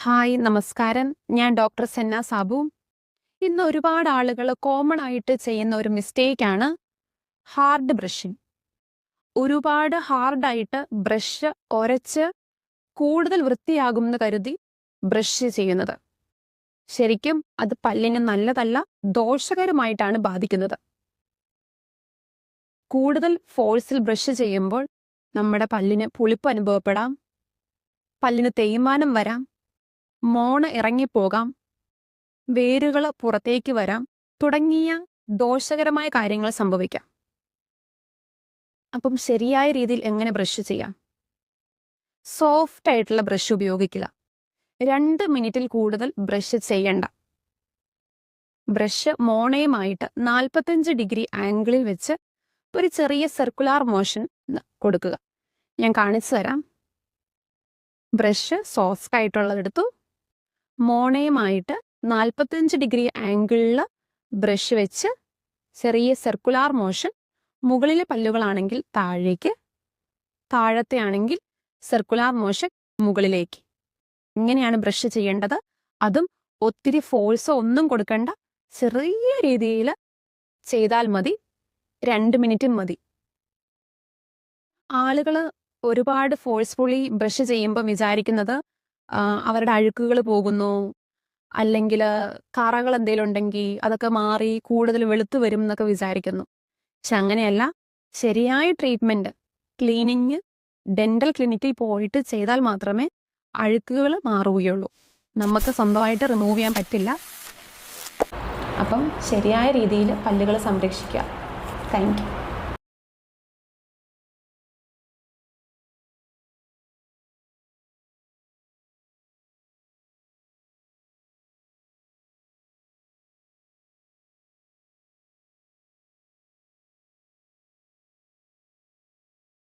Hi നമസ്കാരം. ഞാൻ doctor Senna Sabu. ഇന്ന് ഒരുപാട് ആളുകൾ കോമൺ ആയിട്ട് ചെയ്യുന്ന ഒരു മിസ്റ്റേക്കാണ് ഹാർഡ് ബ്രഷിംഗ്. ഒരുപാട് ഹാർഡായിട്ട് ബ്രഷ് ഒരച്ച് കൂടുതൽ വൃത്തിയാകുമെന്ന് കരുതി ബ്രഷ് ചെയ്യുന്നത്. ശരിക്കും അത് പല്ലിന് നല്ലതല്ല, ദോഷകരമായിട്ടാണ് ബാധിക്കുന്നത്. കൂടുതൽ ഫോഴ്സിൽ ബ്രഷ് ചെയ്യുമ്പോൾ നമ്മുടെ പല്ലിന് പുളിപ്പ് അനുഭവപ്പെടാം, പല്ലിന് തേയ്മാനം വരാം, മോണ ഇറങ്ങിപ്പോകാം, വേരുകൾ പുറത്തേക്ക് വരാം തുടങ്ങിയ ദോഷകരമായ കാര്യങ്ങൾ സംഭവിക്കാം. അപ്പം ശരിയായ രീതിയിൽ എങ്ങനെ ബ്രഷ് ചെയ്യാം? സോഫ്റ്റ് ആയിട്ടുള്ള ബ്രഷ് ഉപയോഗിക്കുക. 2 മിനിറ്റിൽ കൂടുതൽ ബ്രഷ് ചെയ്യണ്ട. ബ്രഷ് മോണയുമായിട്ട് 45 ഡിഗ്രി ആംഗിളിൽ വെച്ച് ഒരു ചെറിയ സർക്കുലാർ മോഷൻ കൊടുക്കുക. ഞാൻ കാണിച്ചു തരാം. ബ്രഷ് സോഫ്റ്റ് ആയിട്ടുള്ളതെടുത്തു, മോണയുമായിട്ട് 45 ഡിഗ്രി ആംഗിളിൽ ബ്രഷ് വെച്ച് ചെറിയ സർക്കുലാർ മോഷൻ. മുകളിലെ പല്ലുകളാണെങ്കിൽ താഴേക്ക്, താഴത്തെ ആണെങ്കിൽ സർക്കുലാർ മോഷൻ മുകളിലേക്ക്. ഇങ്ങനെയാണ് ബ്രഷ് ചെയ്യേണ്ടത്. അതും ഒത്തിരി ഫോഴ്സോ ഒന്നും കൊടുക്കണ്ട, ചെറിയ രീതിയിൽ ചെയ്താൽ മതി. 2 മിനിറ്റ് മതി. ആളുകൾ ഒരുപാട് ഫോഴ്സ്ഫുള്ളി ബ്രഷ് ചെയ്യുമ്പോൾ വിചാരിക്കുന്നത് അവരുടെ അഴുക്കുകൾ പോകുന്നു, അല്ലെങ്കിൽ കറകൾ എന്തെങ്കിലും ഉണ്ടെങ്കിൽ അതൊക്കെ മാറി കൂടുതൽ വെളുത്തു വരും എന്നൊക്കെ വിചാരിക്കുന്നു. പക്ഷെ അങ്ങനെയല്ല. ശരിയായ ട്രീറ്റ്മെൻറ്റ്, ക്ലീനിങ് ഡെൻ്റൽ ക്ലിനിക്കിൽ പോയിട്ട് ചെയ്താൽ മാത്രമേ അഴുക്കുകൾ മാറുകയുള്ളൂ. നമുക്ക് സ്വന്തമായിട്ട് റിമൂവ് ചെയ്യാൻ പറ്റില്ല. അപ്പം ശരിയായ രീതിയിൽ പല്ലുകൾ സംരക്ഷിക്കുക. Thank you.